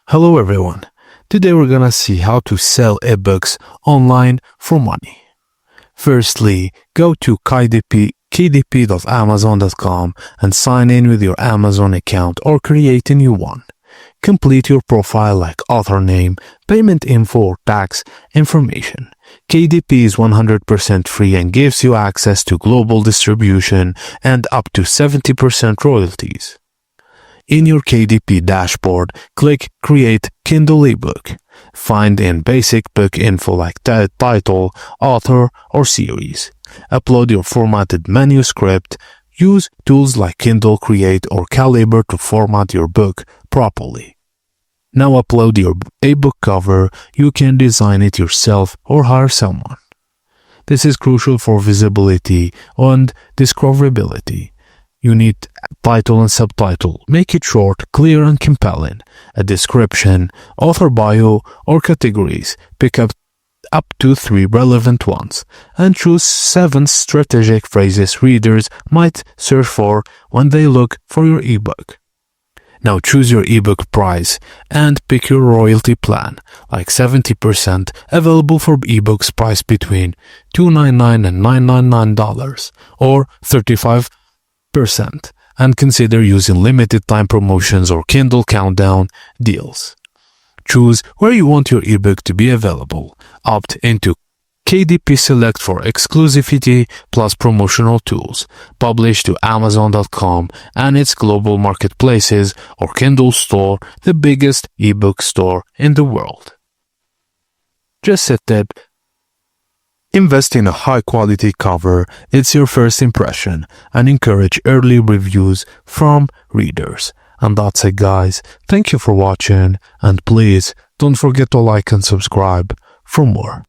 Hello everyone. Today we're gonna see how to sell ebooks online for money. Firstly, go to kdp.amazon.com and sign in with your Amazon account or create a new one. Complete your profile like author name, payment info or tax information. KDP is 100% free and gives you access to global distribution and up to 70% royalties. In your KDP dashboard, click Create Kindle eBook. Find in basic book info like title, author, or series. Upload your formatted manuscript. Use tools like Kindle Create or Calibre to format your book properly. Now upload your ebook cover. You can design it yourself or hire someone. This is crucial for visibility and discoverability. You need title and subtitle. Make it short, clear, and compelling. A description, author bio, or categories. Pick up to 3 relevant ones. And choose 7 strategic phrases readers might search for when they look for your ebook. Now choose your ebook price and pick your royalty plan, like 70% available for ebooks priced between $2.99 and $9.99 or 35%, and consider using limited time promotions or Kindle countdown deals. Choose where you want your ebook to be available. Opt into KDP Select for exclusivity plus promotional tools. Publish to Amazon.com and its global marketplaces or Kindle Store, the biggest ebook store in the world. Just a tip. Invest in a high-quality cover. It's your first impression, and encourage early reviews from readers. And that's it, guys. Thank you for watching, and please don't forget to like and subscribe for more.